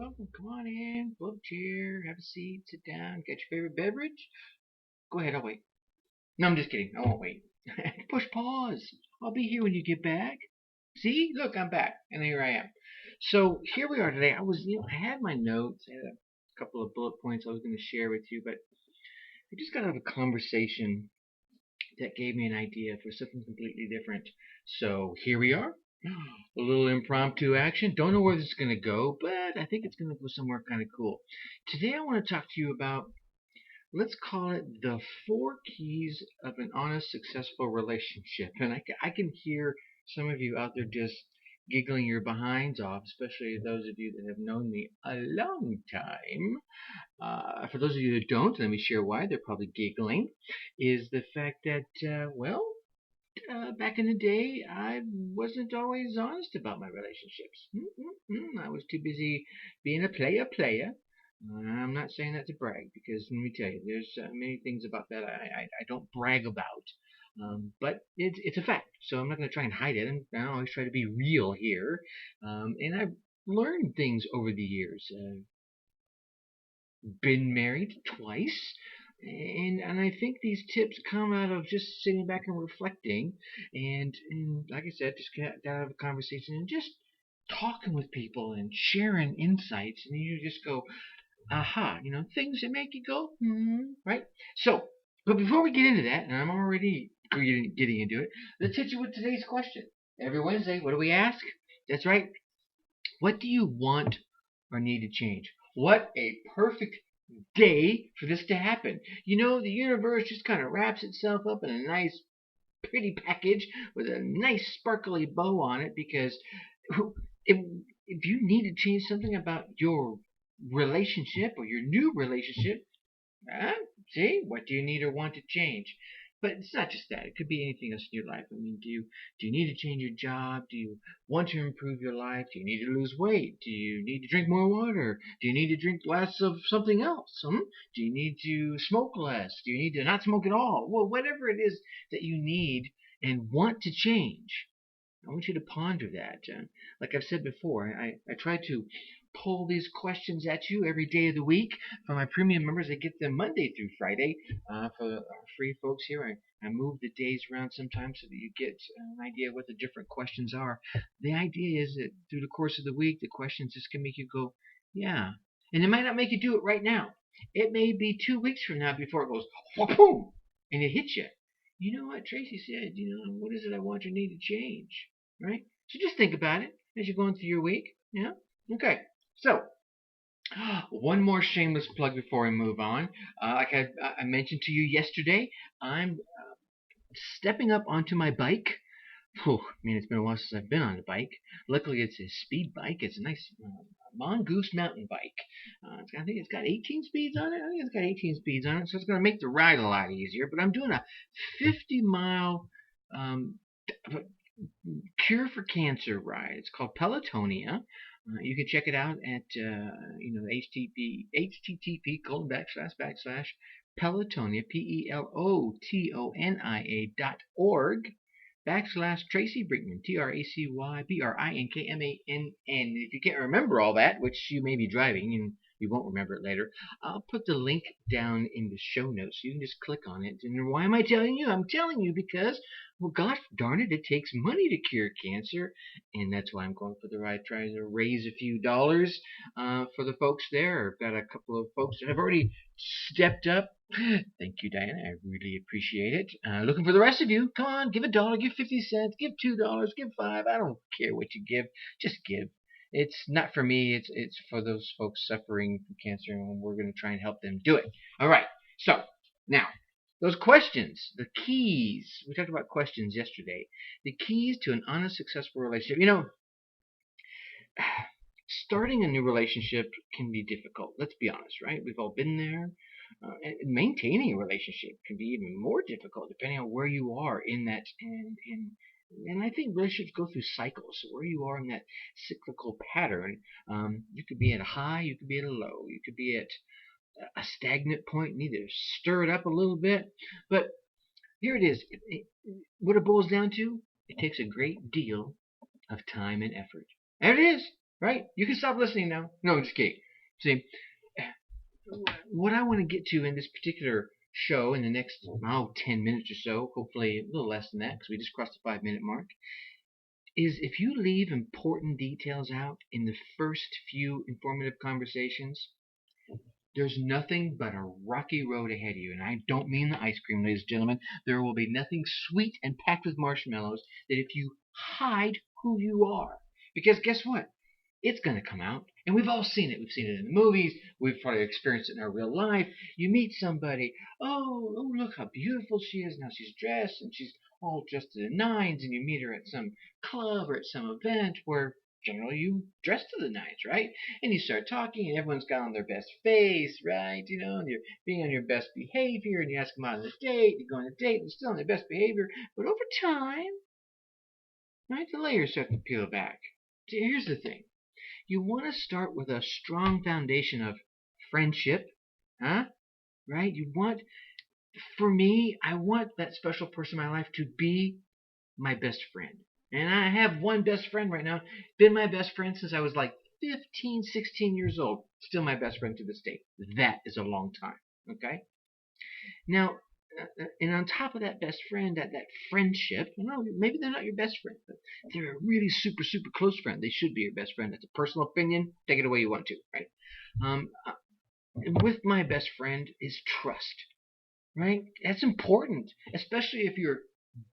welcome. Come on in. Pull up a chair, have a seat, sit down, get your favorite beverage. Go ahead, I'll wait. No, I'm just kidding. I won't wait. Push pause. I'll be here when you get back. See? Look, I'm back. And here I am. So here we are today. I had my notes. I had a couple of bullet points I was going to share with you, but I just got out of a conversation that gave me an idea for something completely different. So here we are. A little impromptu action. Don't know where this is going to go, but I think it's going to go somewhere kind of cool. Today I want to talk to you about, let's call it the 4 keys of an honest, successful relationship. And I can hear some of you out there just giggling your behinds off, especially those of you that have known me a long time. For those of you that don't, let me share why they're probably giggling, is the fact that, back in the day, I wasn't always honest about my relationships. I was too busy being a player. I'm not saying that to brag, because let me tell you, there's many things about that I don't brag about. But it's a fact, so I'm not going to try and hide it. I always try to be real here. And I've learned things over the years. Been married twice. And I think these tips come out of just sitting back and reflecting, and like I said, just got out of a conversation and just talking with people and sharing insights, and you just go, aha, things that make you go, right? So, but before we get into that, and I'm already getting into it, let's hit you with today's question. Every Wednesday, what do we ask? That's right. What do you want or need to change? What a perfect day for this to happen. The universe just kind of wraps itself up in a nice, pretty package with a nice, sparkly bow on it, because if you need to change something about your relationship or your new relationship, see, what do you need or want to change? But it's not just that. It could be anything else in your life. I mean, do you need to change your job? Do you want to improve your life? Do you need to lose weight? Do you need to drink more water? Do you need to drink less of something else? Do you need to smoke less? Do you need to not smoke at all? Well, whatever it is that you need and want to change, I want you to ponder that. Like I've said before, I try to pull these questions at you every day of the week. For my premium members, I get them Monday through Friday. For our free folks here, I move the days around sometimes so that you get an idea of what the different questions are. The idea is that through the course of the week, the questions just can make you go, yeah. And it might not make you do it right now. It may be 2 weeks from now before it goes, boom, and it hits you. You know what Tracy said, what is it I want or need to change? Right? So just think about it as you're going through your week. Yeah? Okay. So, one more shameless plug before we move on. Like I mentioned to you yesterday, I'm stepping up onto my bike. Whew, man, it's been a while since I've been on a bike. Luckily, it's a speed bike. It's a nice Mongoose mountain bike. I think it's got 18 speeds on it. I think it's got 18 speeds on it, so it's going to make the ride a lot easier. But I'm doing a 50-mile cure for cancer ride. It's called Pelotonia. You can check it out at http Pelotonia Pelotonia.org /Tracy Brinkman TracyBrinkmann. If you can't remember all that, which you may be driving and you won't remember it later, I'll put the link down in the show notes. You can just click on it. And why am I telling you? I'm telling you because, well, gosh darn it, it takes money to cure cancer, and that's why I'm going for the ride, trying to raise a few dollars for the folks there. I've got a couple of folks that have already stepped up. Thank you, Diana. I really appreciate it. Looking for the rest of you. Come on, give $1, give 50 cents, give $2, give 5. I don't care what you give. Just give. It's not for me. It's for those folks suffering from cancer, and we're going to try and help them do it. All right. So now, those questions, the keys. We talked about questions yesterday. The keys to an honest, successful relationship. Starting a new relationship can be difficult. Let's be honest, right? We've all been there. And maintaining a relationship can be even more difficult depending on where you are in that. And I think relationships go through cycles. So where you are in that cyclical pattern, you could be at a high, you could be at a low, you could be at a stagnant point, need to stir it up a little bit. But here it is. What it boils down to, it takes a great deal of time and effort. There it is. right? You can stop listening now. No, I'm just kidding. See, what I want to get to in this particular show in the next 10 minutes or so, hopefully a little less than that because we just crossed the 5-minute mark, is if you leave important details out in the first few informative conversations, there's nothing but a rocky road ahead of you. And I don't mean the ice cream, ladies and gentlemen. There will be nothing sweet and packed with marshmallows that if you hide who you are. Because guess what? It's going to come out. And we've all seen it. We've seen it in the movies. We've probably experienced it in our real life. You meet somebody. Oh, look how beautiful she is. Now she's dressed and she's all dressed to the nines. And you meet her at some club or at some event where generally you dress to the nines, right? And you start talking and everyone's got on their best face, right? And you're being on your best behavior and you ask them out on a date. You go on a date and still on their best behavior. But over time, right, the layers start to peel back. See, here's the thing. You want to start with a strong foundation of friendship, huh? Right? For me, I want that special person in my life to be my best friend. And I have one best friend right now. Been my best friend since I was like 15, 16 years old. Still my best friend to this day. That is a long time. Okay? Now, and on top of that best friend, that friendship, maybe they're not your best friend, but they're a really super, super close friend. They should be your best friend. That's a personal opinion. Take it away you want to, right? With my best friend is trust, right? That's important, especially if you're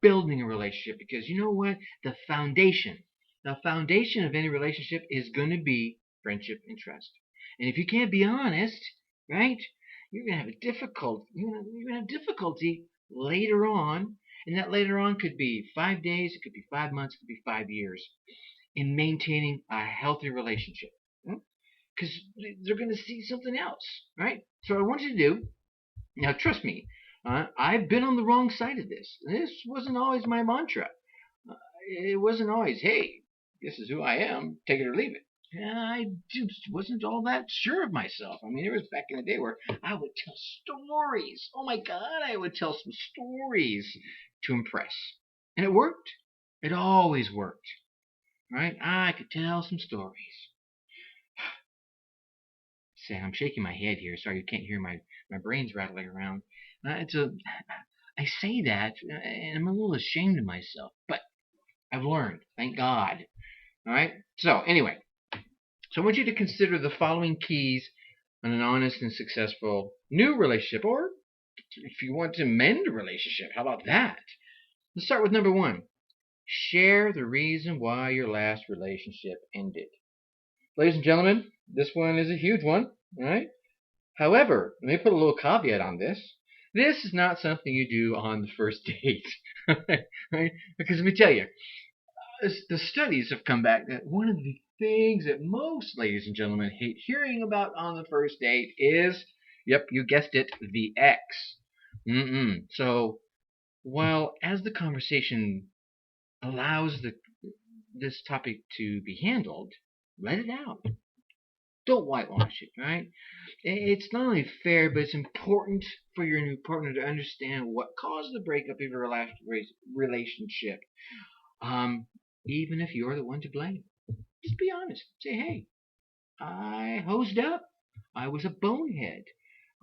building a relationship, because you know what? The foundation of any relationship is going to be friendship and trust. And if you can't be honest, right, you're going to have difficulty later on, and that later on could be 5 days, it could be 5 months, it could be 5 years, in maintaining a healthy relationship. Because they're going to see something else, right? So what I want you to do, now trust me, I've been on the wrong side of this. This wasn't always my mantra. It wasn't always, hey, this is who I am, take it or leave it. I just wasn't all that sure of myself. I mean, there was back in the day where I would tell stories. Oh my God, I would tell some stories to impress. And it worked. It always worked. Right? I could tell some stories. Say, I'm shaking my head here. Sorry you can't hear my brain's rattling around. I say that, and I'm a little ashamed of myself, but I've learned, thank God. All right? So, anyway, I want you to consider the following keys on an honest and successful new relationship, or if you want to mend a relationship, how about that? Let's start with number 1. Share the reason why your last relationship ended. Ladies and gentlemen, this one is a huge one, all right? However, let me put a little caveat on this. This is not something you do on the first date, right? Because let me tell you, the studies have come back that one of the things that most ladies and gentlemen hate hearing about on the first date is, yep, you guessed it, the ex. So, while as the conversation allows this topic to be handled, let it out. Don't whitewash it, right? It's not only fair, but it's important for your new partner to understand what caused the breakup of your last relationship. Even if you're the one to blame. Just be honest. Say, hey, I hosed up. I was a bonehead.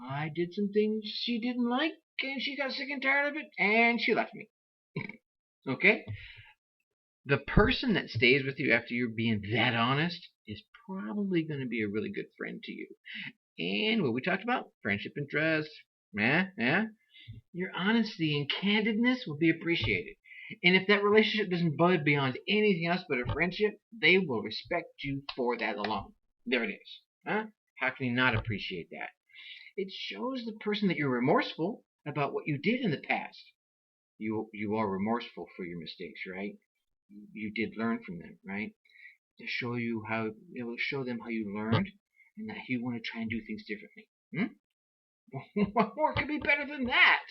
I did some things she didn't like, and she got sick and tired of it, and she left me. Okay? The person that stays with you after you're being that honest is probably going to be a really good friend to you. And what we talked about, friendship and trust, your honesty and candidness will be appreciated. And if that relationship doesn't bud beyond anything else but a friendship, they will respect you for that alone. There it is. How can you not appreciate that? It shows the person that you're remorseful about what you did in the past. You are remorseful for your mistakes, right? You did learn from them, right? To show you how, it will show them how you learned and that you want to try and do things differently. What more could be better than that?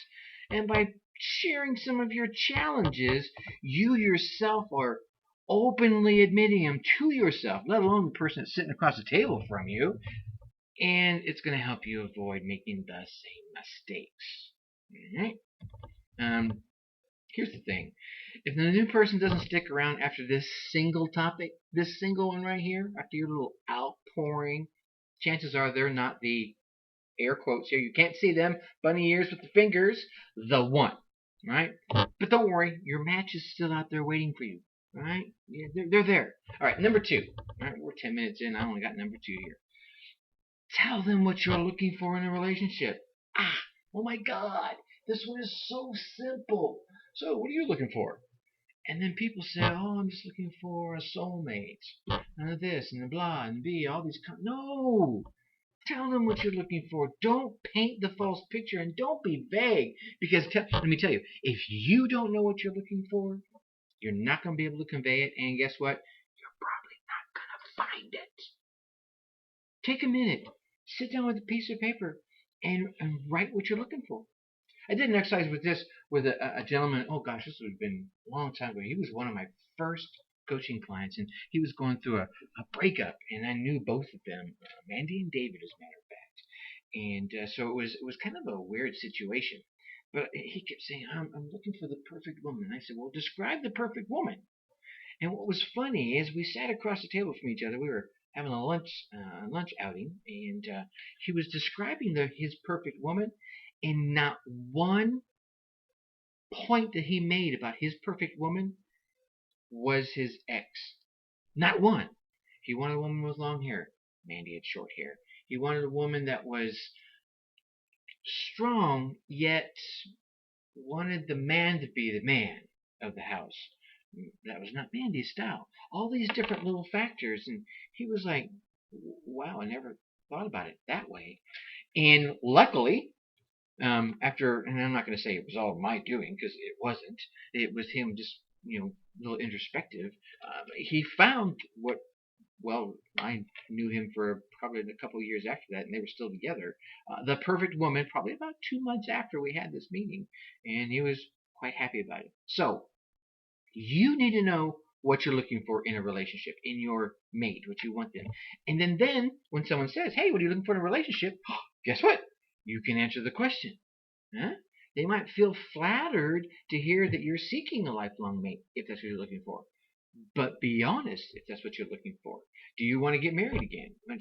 And by sharing some of your challenges, you yourself are openly admitting them to yourself, let alone the person that's sitting across the table from you. And it's going to help you avoid making the same mistakes. All right? Here's the thing. If the new person doesn't stick around after this single topic, this single one right here, after your little outpouring, chances are they're not the air quotes here. You can't see them, bunny ears with the fingers, the one, right? But don't worry, your match is still out there waiting for you, all right? Yeah, they're there. All right, number two. All right, we're 10 minutes in. I only got number two here. Tell them what you're looking for in a relationship. Ah, oh my God, this one is so simple. So, what are you looking for? And then people say, oh, I'm just looking for a soulmate. This and the blah and B, all these. No! Tell them what you're looking for. Don't paint the false picture and don't be vague. Because let me tell you, if you don't know what you're looking for, you're not going to be able to convey it. And guess what? You're probably not going to find it. Take a minute. Sit down with a piece of paper and write what you're looking for. I did an exercise with this with a gentleman. Oh gosh, this would have been a long time ago. He was one of my first coaching clients, and he was going through a breakup, and I knew both of them, Mandy and David, as a matter of fact. And so it was kind of a weird situation. But he kept saying, I'm looking for the perfect woman. And I said, well, describe the perfect woman. And what was funny is we sat across the table from each other. We were having a lunch outing, and he was describing his perfect woman, and not one point that he made about his perfect woman was his ex. Not one. He wanted a woman with long hair. Mandy had short hair. He wanted a woman that was strong, yet wanted the man to be the man of the house. That was not Mandy's style. All these different little factors, and he was like, wow, I never thought about it that way. And luckily, after, and I'm not going to say it was all my doing because it wasn't. It was him just, a little introspective. He found what, well, I knew him for probably a couple of years after that, and they were still together. The perfect woman, probably about 2 months after we had this meeting, and he was quite happy about it. So, you need to know what you're looking for in a relationship, in your mate, what you want them. And then when someone says, hey, what are you looking for in a relationship? Guess what? You can answer the question. Huh? They might feel flattered to hear that you're seeking a lifelong mate, if that's what you're looking for. But be honest if that's what you're looking for. Do you want to get married again? I'm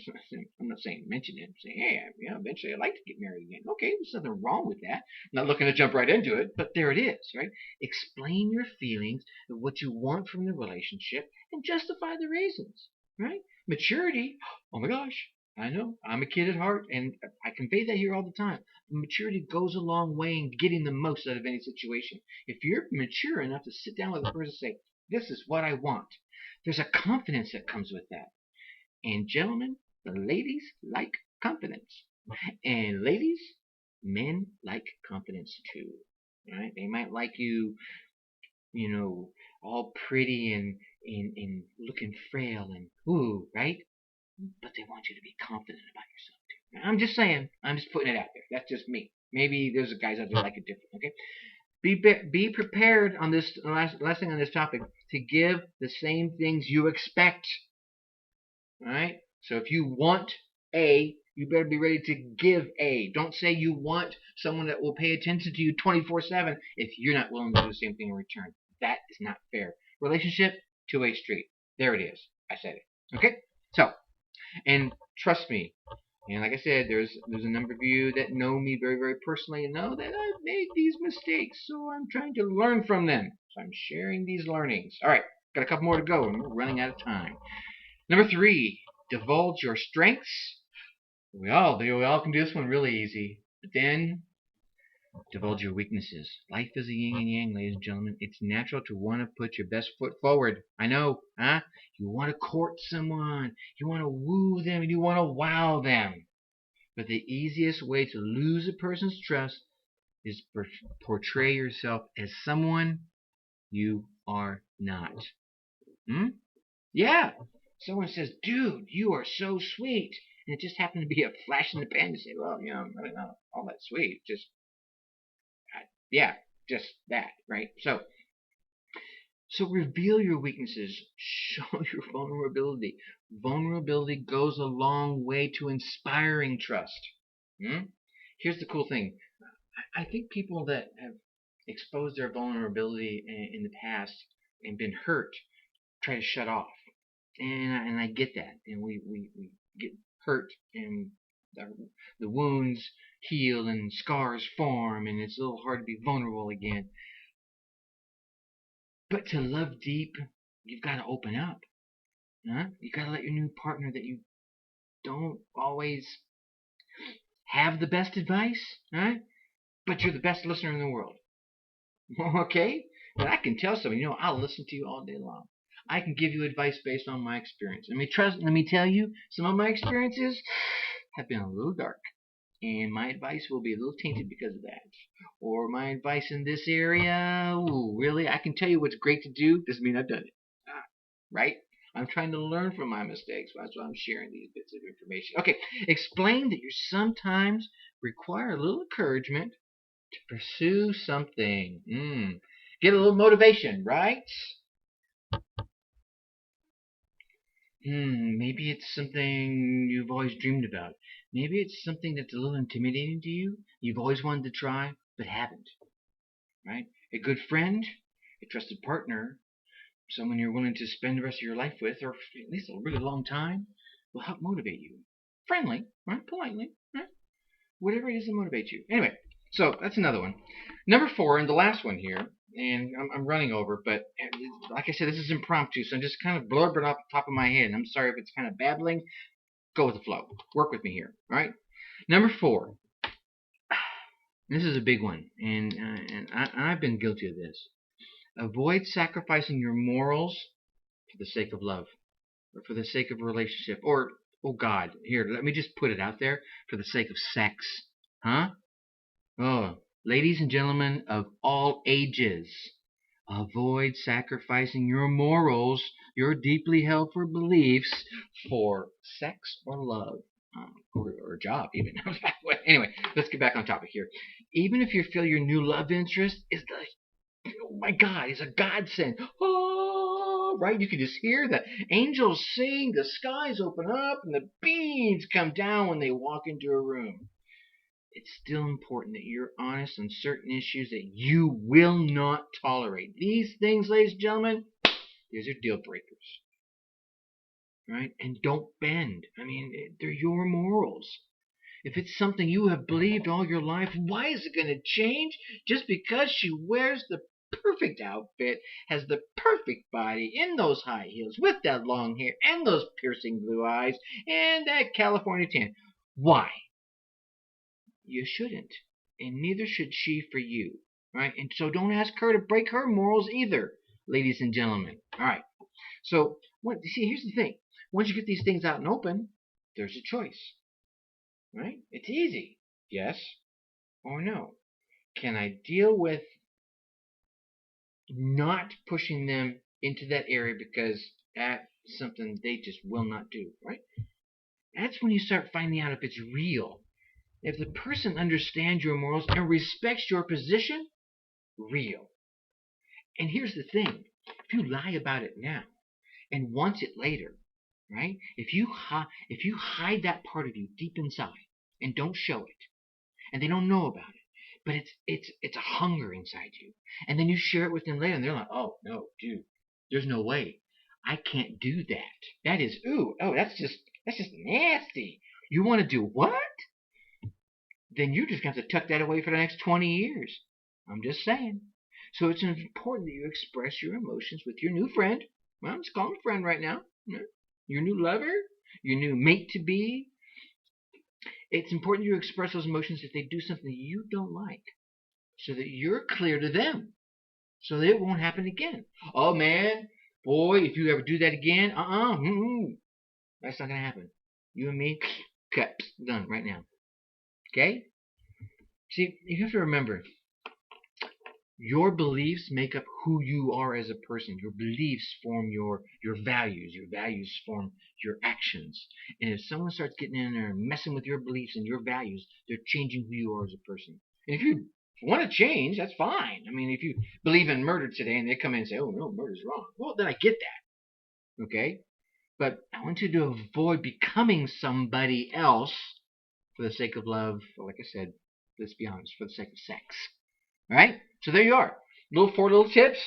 not saying mention it. I'm saying, hey, eventually I'd like to get married again. Okay, there's nothing wrong with that. I'm not looking to jump right into it, but there it is, right? Explain your feelings of what you want from the relationship and justify the reasons, right? Maturity, oh my gosh, I know, I'm a kid at heart, and I convey that here all the time. Maturity goes a long way in getting the most out of any situation. If you're mature enough to sit down with a person and say, this is what I want, there's a confidence that comes with that. And gentlemen, the ladies like confidence. And ladies, men like confidence too. Right? They might like you, all pretty and looking frail and ooh, right? But they want you to be confident about yourself too. Now, I'm just saying, I'm just putting it out there. That's just me. Maybe there's guys out there like it different, okay? Be prepared on this last thing on this topic to give the same things you expect. All right? So if you want A, you better be ready to give A. Don't say you want someone that will pay attention to you 24/7 if you're not willing to do the same thing in return. That is not fair. Relationship, two-way street. There it is. I said it. Okay? So, and trust me, and like I said, there's a number of you that know me very, very personally and know that I've made these mistakes, so I'm trying to learn from them. So I'm sharing these learnings. All right, got a couple more to go, and we're running out of time. Number 3, divulge your strengths. We all do. We all can do this one really easy. But then, divulge your weaknesses. Life is a yin and yang, ladies and gentlemen. It's natural to want to put your best foot forward. I know, huh? You want to court someone. You want to woo them. You want to wow them. But the easiest way to lose a person's trust is portray yourself as someone you are not. Yeah. Someone says, dude, you are so sweet. And it just happened to be a flash in the pan to say, well, I'm really not all that sweet. Just that, right? So reveal your weaknesses. Show your vulnerability. Vulnerability goes a long way to inspiring trust. Here's the cool thing. I think people that have exposed their vulnerability in the past and been hurt try to shut off. And I get that. And we get hurt and the wounds heal and scars form and it's a little hard to be vulnerable again. But to love deep, you've got to open up. Huh? You got to let your new partner that you don't always have the best advice, huh? But you're the best listener in the world. Okay? And I can tell somebody, I'll listen to you all day long. I can give you advice based on my experience. Let me tell you, some of my experiences have been a little dark. And my advice will be a little tainted because of that. Or my advice in this area, really? I can tell you what's great to do, doesn't mean I've done it. Right? I'm trying to learn from my mistakes. That's why I'm sharing these bits of information. Okay, explain that you sometimes require a little encouragement to pursue something. Get a little motivation, right? Maybe it's something you've always dreamed about. Maybe it's something that's a little intimidating to you. You've always wanted to try, but haven't. Right? A good friend, a trusted partner, someone you're willing to spend the rest of your life with, or at least a really long time, will help motivate you. Friendly, right? Politely, right? Whatever it is that motivates you. Anyway, so that's another one. Number 4, and the last one here, and I'm running over, but like I said, this is impromptu, so I'm just kind of blurbing off the top of my head. I'm sorry if it's kind of babbling. Go with the flow. Work with me here, all right? Number 4. This is a big one, and I've been guilty of this. Avoid sacrificing your morals for the sake of love, or for the sake of a relationship, or, oh God, here, let me just put it out there, for the sake of sex. Huh? Oh, ladies and gentlemen of all ages, avoid sacrificing your morals, your deeply held beliefs for sex or love, or a job even. Anyway, let's get back on topic here. Even if you feel your new love interest is oh my God, is a godsend. Oh, right? You can just hear the angels sing, the skies open up, and the beams come down when they walk into a room. It's still important that you're honest on certain issues that you will not tolerate. These things, ladies and gentlemen, these are deal breakers. Right? And don't bend. I mean, they're your morals. If it's something you have believed all your life, why is it going to change just because she wears the perfect outfit, has the perfect body, in those high heels, with that long hair, and those piercing blue eyes, and that California tan? Why? You shouldn't, and neither should she for you, right? And so don't ask her to break her morals either, ladies and gentlemen. All right. So, here's the thing. Once you get these things out and open, there's a choice, right? It's easy. Yes or no. Can I deal with not pushing them into that area because that's something they just will not do, right? That's when you start finding out if it's real. If the person understands your morals and respects your position, real. And here's the thing. If you lie about it now and want it later, right? If you hide that part of you deep inside and don't show it, and they don't know about it, but it's a hunger inside you, and then you share it with them later, and they're like, oh no, dude, there's no way. I can't do that. That is, that's just nasty. You want to do what? Then you're just going to have to tuck that away for the next 20 years. I'm just saying. So it's important that you express your emotions with your new friend. Well, let's call him a friend right now. Your new lover, your new mate-to-be. It's important you express those emotions if they do something you don't like, so that you're clear to them, so that it won't happen again. Oh, man, boy, if you ever do that again, that's not going to happen. You and me, cut, done right now. Okay? See, you have to remember, your beliefs make up who you are as a person. Your beliefs form your values. Your values form your actions. And if someone starts getting in there and messing with your beliefs and your values, they're changing who you are as a person. And if you want to change, that's fine. I mean, if you believe in murder today and they come in and say, oh, no, murder's wrong, well, then I get that. Okay? But I want you to avoid becoming somebody else for the sake of love, or like I said, let's be honest, for the sake of sex. All right? So there you are. Four little tips,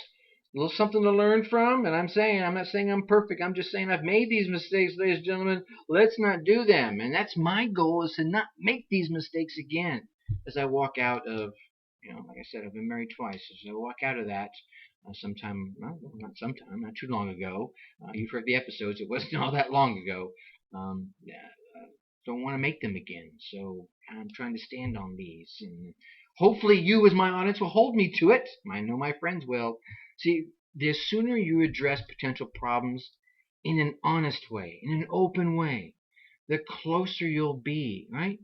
a little something to learn from. And I'm not saying I'm perfect. I'm just saying I've made these mistakes, ladies and gentlemen. Let's not do them. And that's my goal, is to not make these mistakes again as I walk out of, like I said, I've been married twice. As I walk out of that, not too long ago. You've heard the episodes. It wasn't all that long ago. Yeah, don't want to make them again. So I'm trying to stand on these, and hopefully you, as my audience, will hold me to it. I know my friends will. See, the sooner you address potential problems in an honest way, in an open way, the closer you'll be, right?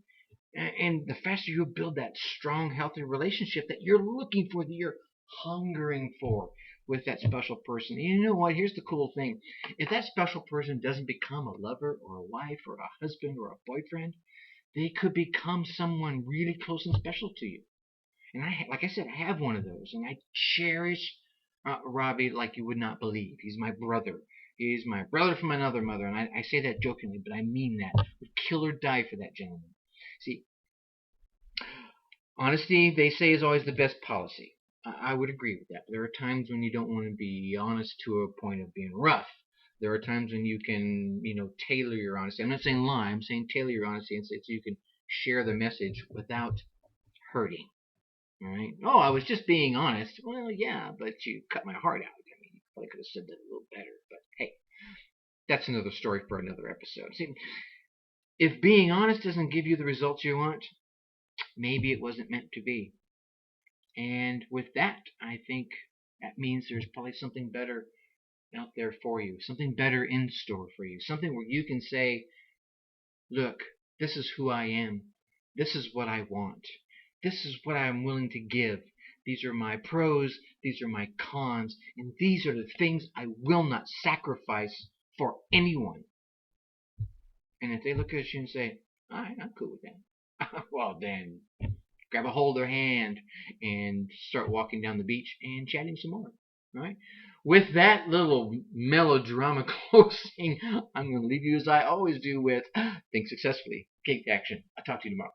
And the faster you'll build that strong, healthy relationship that you're looking for, that you're hungering for with that special person. And you know what? Here's the cool thing. If that special person doesn't become a lover or a wife or a husband or a boyfriend, they could become someone really close and special to you. And like I said, I have one of those, and I cherish Robbie like you would not believe. He's my brother. He's my brother from another mother, and I say that jokingly, but I mean that. Would kill or die for that gentleman. See, honesty, they say, is always the best policy. I would agree with that. There are times when you don't want to be honest to a point of being rough. There are times when you can, tailor your honesty. I'm not saying lie. I'm saying tailor your honesty, and so you can share the message without hurting. All right. Oh, I was just being honest. Well, yeah, but you cut my heart out. I mean, you probably could have said that a little better. But hey, that's another story for another episode. See, if being honest doesn't give you the results you want, maybe it wasn't meant to be. And with that, I think that means there's probably something better out there for you, something better in store for you, something where you can say, look, this is who I am. This is what I want. This is what I'm willing to give. These are my pros. These are my cons. And these are the things I will not sacrifice for anyone. And if they look at you and say, all right, I'm cool with that. Well, then grab a hold of their hand and start walking down the beach and chatting some more. Right? With that little melodrama closing, I'm going to leave you as I always do with think successfully. Take action. I'll talk to you tomorrow.